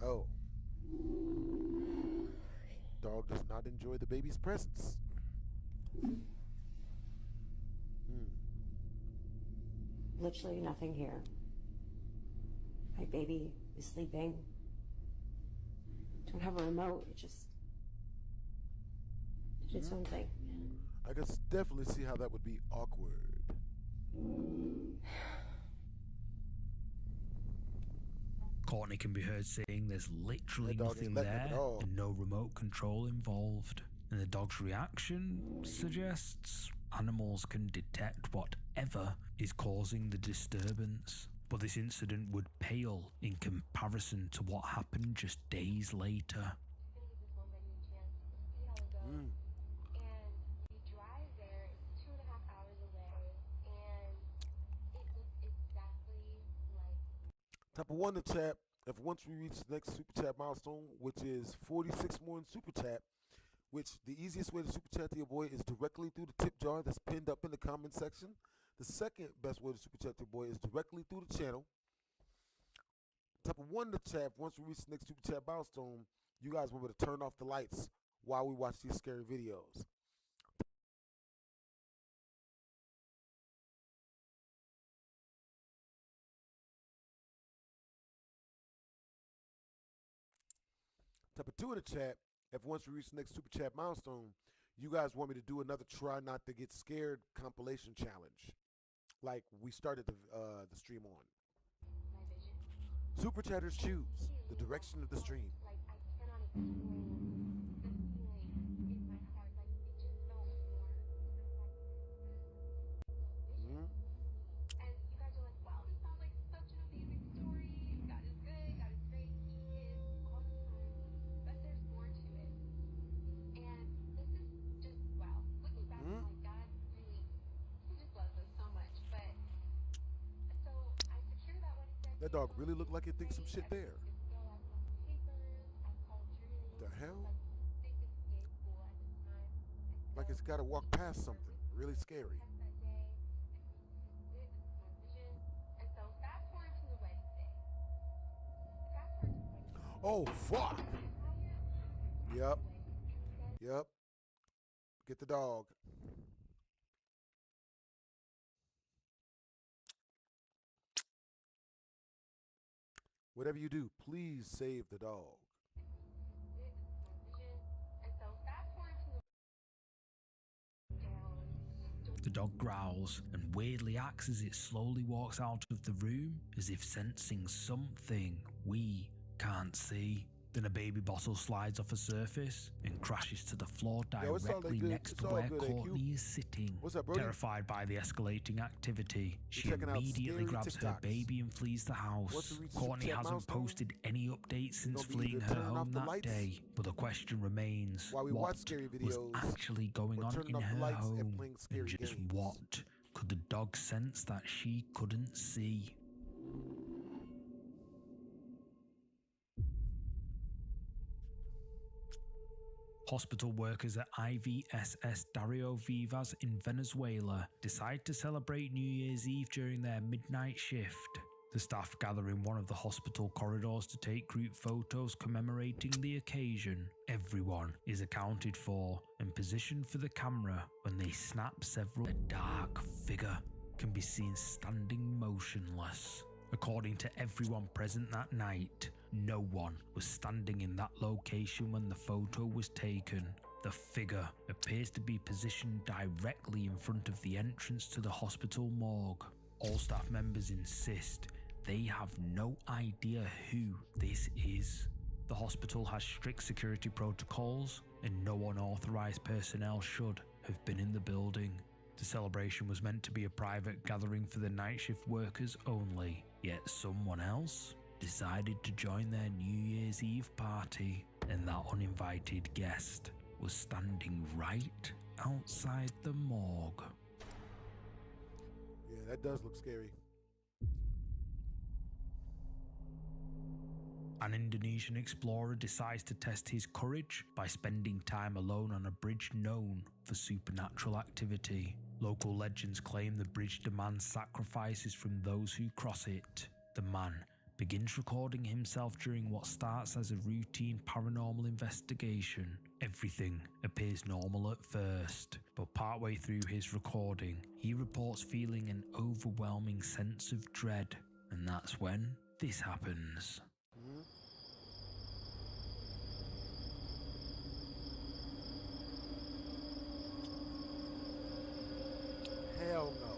Oh. Dog does not enjoy the baby's presence. Literally nothing here. My baby is sleeping. Don't have a remote. It just did its own thing. I can definitely see how that would be awkward. Courtney can be heard saying there's literally nothing there and no remote control involved. And the dog's reaction suggests animals can detect whatever is causing the disturbance. But this incident would pale in comparison to what happened just days later. Type of one to chat. If once we reach the next super chat milestone, which is 46 more in super chat, which the easiest way to super chat to your boy is directly through the tip jar that's pinned up in the comment section. The second best way to super chat to your boy is directly through the channel. Type of one to chat. Once we reach the next super chat milestone, you guys will be able to turn off the lights while we watch these scary videos. Type of two in the chat. If once we reach the next super chat milestone, you guys want me to do another try not to get scared compilation challenge, like we started the stream on. Super chatters choose the direction of the stream. That dog really looked like it thinks some shit there. The hell? Like it's got to walk past something really scary. Oh, fuck. Yep. Get the dog. Whatever you do, please save the dog. The dog growls and weirdly acts as it slowly walks out of the room, as if sensing something we can't see. Then a baby bottle slides off a surface and crashes to the floor directly next to where Courtney is sitting. What's up, Brody? Terrified by the escalating activity, she immediately grabs her baby and flees the house. Courtney hasn't posted any updates since fleeing her home that day, but the question remains, what was actually going on in her home, and just what could the dog sense that she couldn't see? Hospital workers at IVSS Dario Vivas in Venezuela decide to celebrate New Year's Eve during their midnight shift. The staff gather in one of the hospital corridors to take group photos commemorating the occasion. Everyone is accounted for and positioned for the camera when they snap several. A dark figure can be seen standing motionless. According to everyone present that night, no one was standing in that location when the photo was taken. The figure appears to be positioned directly in front of the entrance to the hospital morgue. All staff members insist they have no idea who this is. The hospital has strict security protocols, and no unauthorized personnel should have been in the building. The celebration was meant to be a private gathering for the night shift workers only, yet someone else decided to join their New Year's Eve party, and that uninvited guest was standing right outside the morgue. Yeah, that does look scary. An Indonesian explorer decides to test his courage by spending time alone on a bridge known for supernatural activity. Local legends claim the bridge demands sacrifices from those who cross it. The man begins recording himself during what starts as a routine paranormal investigation. Everything appears normal at first, but partway through his recording, he reports feeling an overwhelming sense of dread, and that's when this happens. Hell no.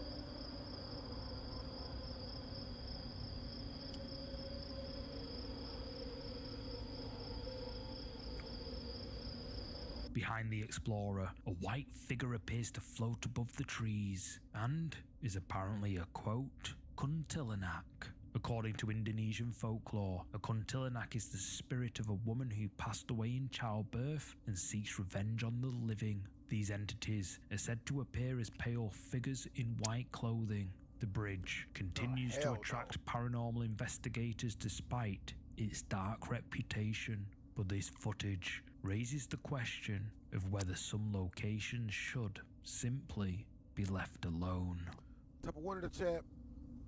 Behind the explorer, a white figure appears to float above the trees and is apparently a, quote, kuntilanak. According to Indonesian folklore, a kuntilanak is the spirit of a woman who passed away in childbirth and seeks revenge on the living. These entities are said to appear as pale figures in white clothing. The bridge continues to attract paranormal investigators despite its dark reputation, but this footage raises the question of whether some locations should simply be left alone. Type of 1 in the chat,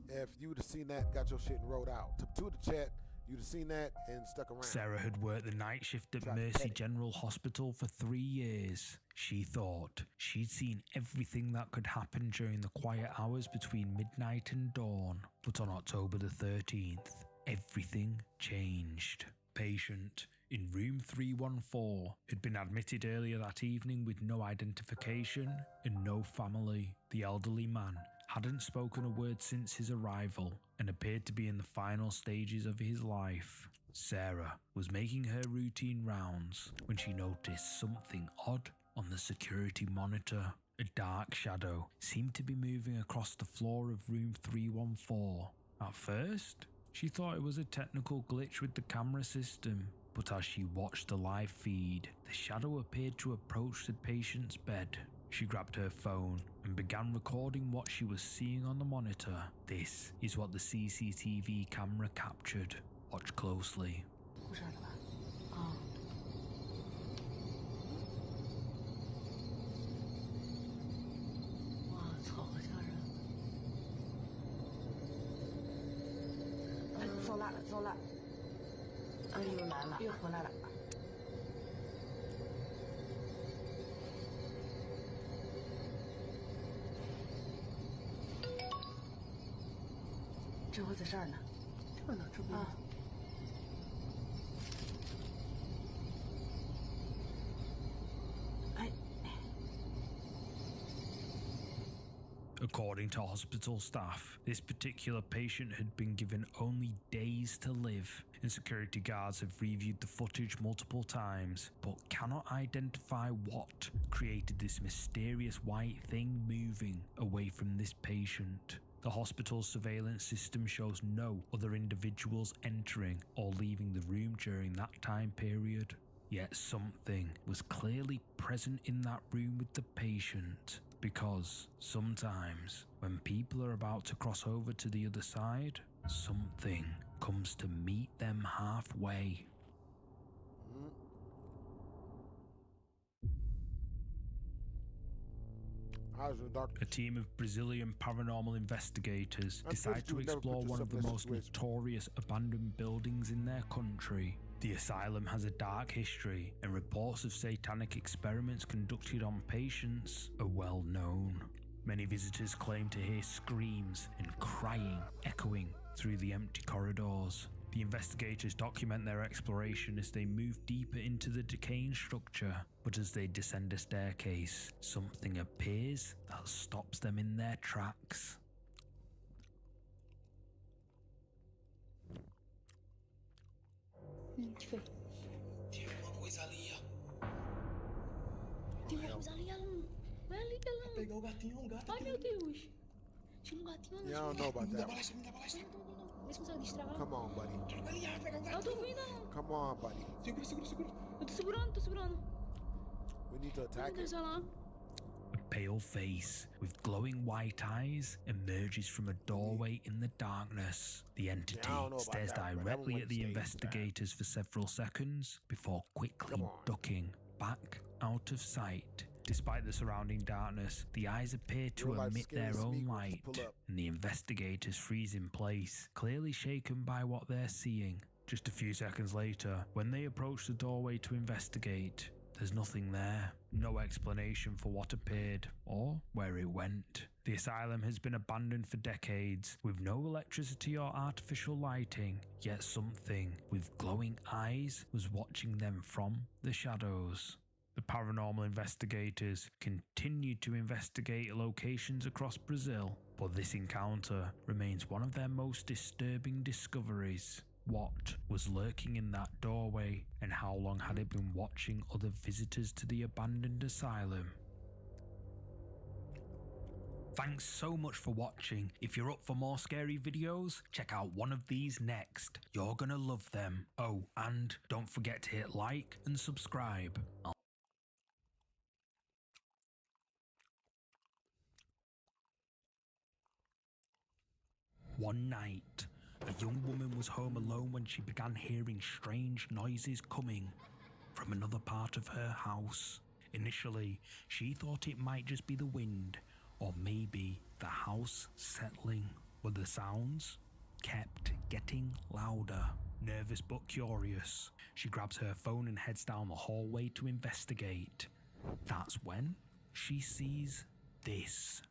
if you would have seen that, got your shit and wrote out. Type 2 in the chat, you'd have seen that and stuck around. Sarah had worked the night shift at Mercy General Hospital for 3 years. She thought she'd seen everything that could happen during the quiet hours between midnight and dawn. But on October the 13th, everything changed. Patient in room 314 had been admitted earlier that evening with no identification and no family. The elderly man hadn't spoken a word since his arrival and appeared to be in the final stages of his life. Sarah was making her routine rounds when she noticed something odd on the security monitor. A dark shadow seemed to be moving across the floor of room 314. At first, she thought it was a technical glitch with the camera system, but as she watched the live feed, the shadow appeared to approach the patient's bed. She grabbed her phone and began recording what she was seeing on the monitor. This is what the CCTV camera captured. Watch closely. According to hospital staff, this particular patient had been given only days to live, and security guards have reviewed the footage multiple times, but cannot identify what created this mysterious white thing moving away from this patient. The hospital's surveillance system shows no other individuals entering or leaving the room during that time period. Yet something was clearly present in that room with the patient, because sometimes when people are about to cross over to the other side, something comes to meet them halfway. A team of Brazilian paranormal investigators decide to explore one of the most notorious abandoned buildings in their country. The asylum has a dark history, and reports of satanic experiments conducted on patients are well known. Many visitors claim to hear screams and crying echoing through the empty corridors. The investigators document their exploration as they move deeper into the decaying structure, but as they descend a staircase, something appears that stops them in their tracks. Que foi? Tem uma coisa ali, ó. Tem uma coisa ali, Alan. Vai ali, Alan. Vai pegar o gatinho, um gato. Ai, meu Deus. Tinha um gatinho ali. Yeah, I don't know about that. Me dá balacha. Vê se consegue destravar. Come on, buddy. Joga ali, pega o gato. Eu tô vindo, Alan. Come on, buddy. Segura. Eu tô segurando. We need to Meu attack Deus, it. Alan. A pale face with glowing white eyes emerges from a doorway in the darkness. The entity stares directly at the investigators for several seconds before quickly ducking back out of sight. Despite the surrounding darkness, the eyes appear to emit their own light, and the investigators freeze in place, clearly shaken by what they're seeing. Just a few seconds later, when they approach the doorway to investigate, there's nothing there. No explanation for what appeared or where it went. The asylum has been abandoned for decades, with no electricity or artificial lighting, yet something with glowing eyes was watching them from the shadows. The paranormal investigators continued to investigate locations across Brazil, but this encounter remains one of their most disturbing discoveries. What was lurking in that doorway, and how long had it been watching other visitors to the abandoned asylum? Thanks so much for watching. If you're up for more scary videos, check out one of these next. You're gonna love them. Oh, and don't forget to hit like and subscribe. One night, a young woman was home alone when she began hearing strange noises coming from another part of her house. Initially, she thought it might just be the wind, or maybe the house settling, but the sounds kept getting louder. Nervous but curious, she grabs her phone and heads down the hallway to investigate. That's when she sees this.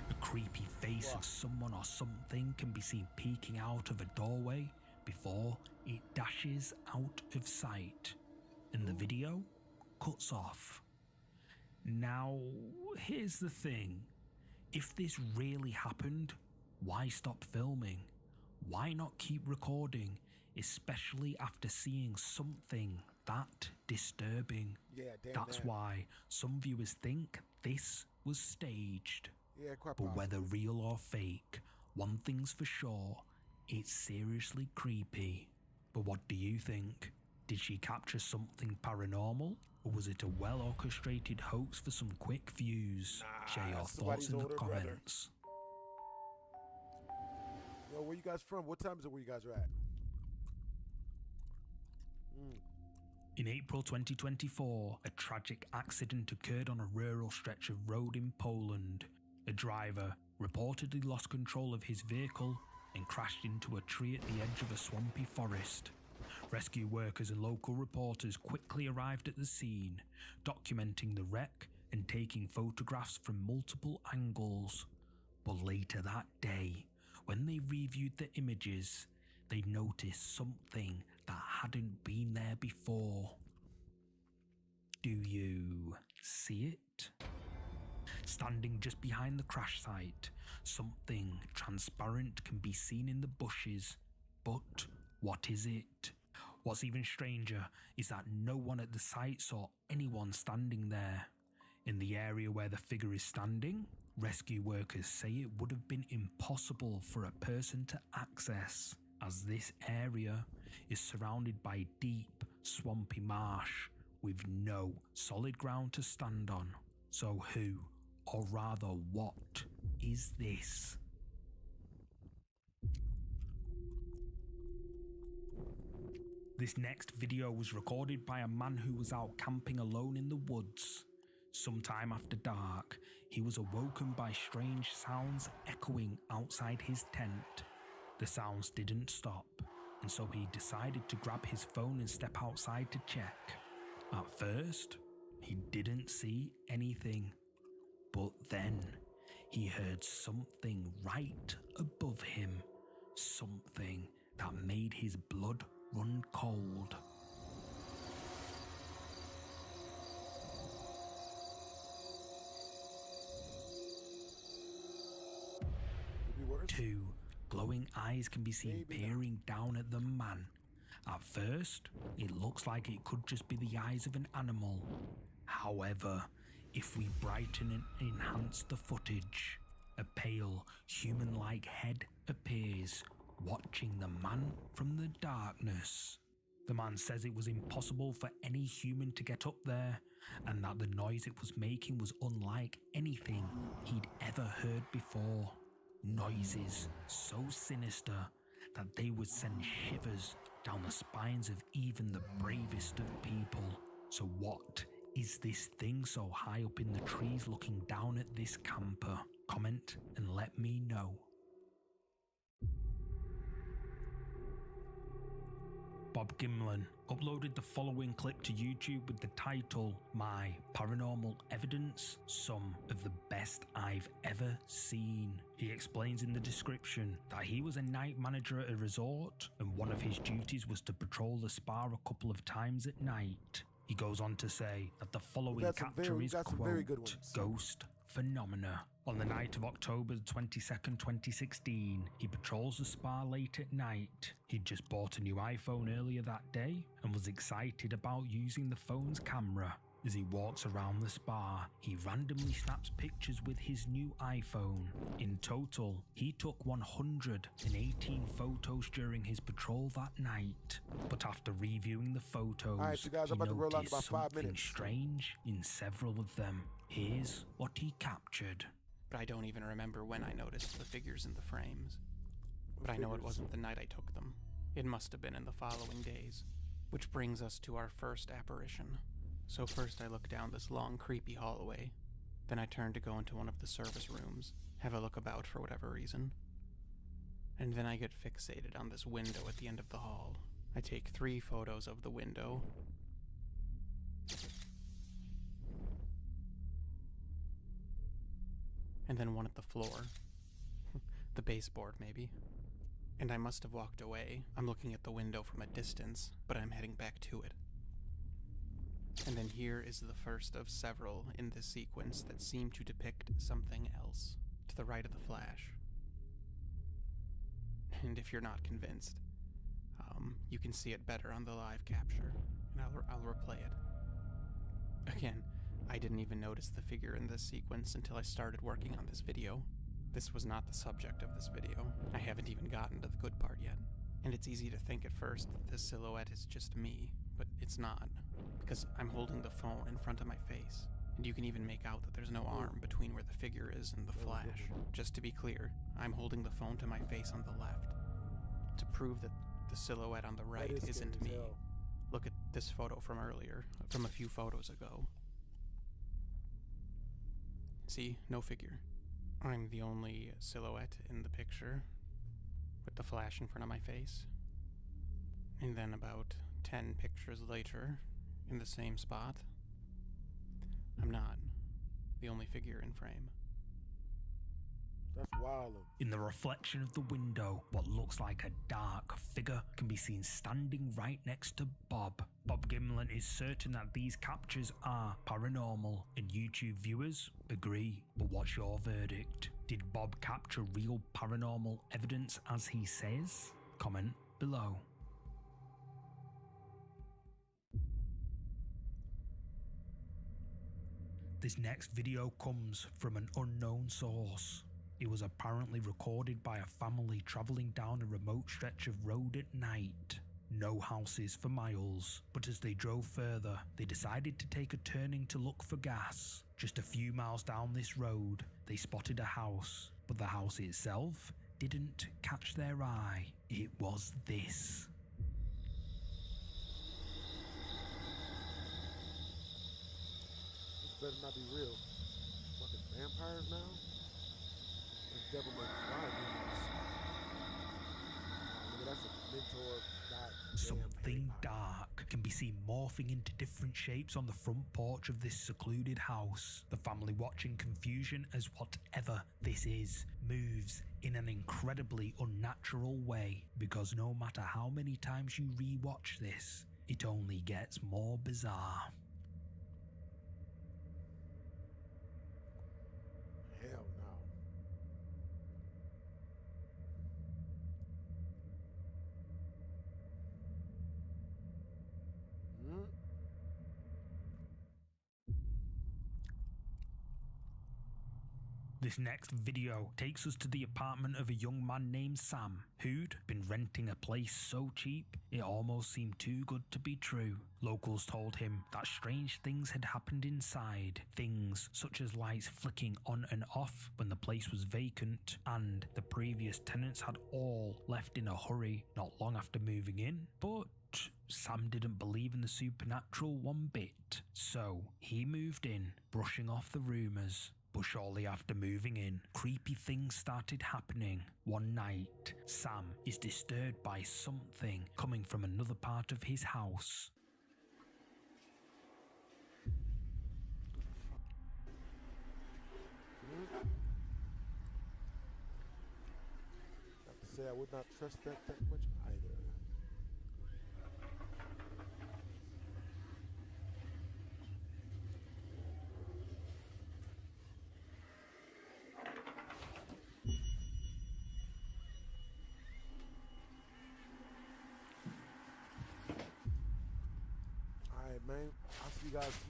A creepy face of someone or something can be seen peeking out of a doorway before it dashes out of sight, and the video cuts off. Now, here's the thing. If this really happened, why stop filming? Why not keep recording, especially after seeing something that disturbing? That's why some viewers think this was staged. But whether real or fake, one thing's for sure, It's seriously creepy. But what do you think? Did she capture something paranormal? Or was it a well-orchestrated hoax for some quick views? Share your thoughts in the comments. Yo, where you guys from? What time is it where you guys are at? In April 2024, a tragic accident occurred on a rural stretch of road in Poland. A driver reportedly lost control of his vehicle and crashed into a tree at the edge of a swampy forest. Rescue workers and local reporters quickly arrived at the scene, documenting the wreck and taking photographs from multiple angles. But later that day, when they reviewed the images, they noticed something that hadn't been there before. Do you see it? Standing just behind the crash site, something transparent can be seen in the bushes. But what is it? What's even stranger is that no one at the site saw anyone standing there. In the area where the figure is standing, rescue workers say it would have been impossible for a person to access, as this area is surrounded by deep, swampy marsh with no solid ground to stand on. So who, or rather what, is this? This next video was recorded by a man who was out camping alone in the woods. Sometime after dark, he was awoken by strange sounds echoing outside his tent. The sounds didn't stop, and so he decided to grab his phone and step outside to check. At first, he didn't see anything, but then he heard something right above him, something that made his blood run cold. Two glowing eyes can be seen peering down at the man. At first, it looks like it could just be the eyes of an animal. However, if we brighten and enhance the footage, a pale, human-like head appears, watching the man from the darkness. The man says it was impossible for any human to get up there, and that the noise it was making was unlike anything he'd ever heard before. Noises so sinister that they would send shivers down the spines of even the bravest of people. So what is this thing so high up in the trees looking down at this camper? Comment and let me know. Bob Gimlin uploaded the following clip to YouTube with the title, "My Paranormal Evidence, Some of the Best I've Ever Seen." He explains in the description that he was a night manager at a resort, and one of his duties was to patrol the spa a couple of times at night. He goes on to say that the following capture is, quote, "Ghost Phenomena." On the night of October 22nd, 2016, he patrols the spa late at night. He'd just bought a new iPhone earlier that day and was excited about using the phone's camera. As he walks around the spa, he randomly snaps pictures with his new iPhone. In total, he took 118 photos during his patrol that night. But after reviewing the photos, he noticed something strange in several of them. Here's what he captured. But I don't even remember when I noticed the figures in the frames. But I know it wasn't the night I took them. It must have been in the following days. Which brings us to our first apparition. So first I look down this long, creepy hallway. Then I turn to go into one of the service rooms, have a look about for whatever reason. And then I get fixated on this window at the end of the hall. I take 3 photos of the window. And then one at the floor. The baseboard, maybe. And I must have walked away. I'm looking at the window from a distance, but I'm heading back to it. And then here is the first of several in this sequence that seem to depict something else, to the right of the flash. And if you're not convinced, you can see it better on the live capture, and I'll replay it. Again, I didn't even notice the figure in this sequence until I started working on this video. This was not the subject of this video. I haven't even gotten to the good part yet. And it's easy to think at first that this silhouette is just me, but it's not, because I'm holding the phone in front of my face. And you can even make out that there's no arm between where the figure is and the flash. Just to be clear, I'm holding the phone to my face on the left, to prove that the silhouette on the right isn't me. Look at this photo from earlier, from a few photos ago. See, no figure. I'm the only silhouette in the picture, with the flash in front of my face. And then about 10 pictures later, in the same spot, I'm not the only figure in frame. That's wild. In the reflection of the window, what looks like a dark figure can be seen standing right next to Bob. Bob Gimlin is certain that these captures are paranormal, and YouTube viewers agree. But what's your verdict? Did Bob capture real paranormal evidence as he says? Comment below. This next video comes from an unknown source. It was apparently recorded by a family travelling down a remote stretch of road at night. No houses for miles, but as they drove further, they decided to take a turning to look for gas. Just a few miles down this road, they spotted a house, but the house itself didn't catch their eye. It was this. This better not be real. Fucking vampires now? Devil may cry demons. Nigga, that's a mentor. Something dark can be seen morphing into different shapes on the front porch of this secluded house. The family watching confusion as whatever this is moves in an incredibly unnatural way, because no matter how many times you rewatch this, it only gets more bizarre. Hell no. This next video takes us to the apartment of a young man named Sam, who'd been renting a place so cheap it almost seemed too good to be true. Locals told him that strange things had happened inside, things such as lights flicking on and off when the place was vacant, and the previous tenants had all left in a hurry not long after moving in. But Sam didn't believe in the supernatural one bit, so he moved in, brushing off the rumours. But shortly after moving in, creepy things started happening. One night, Sam is disturbed by something coming from another part of his house. I have to say I would not trust that much either. Man, I'll see you guys tomorrow.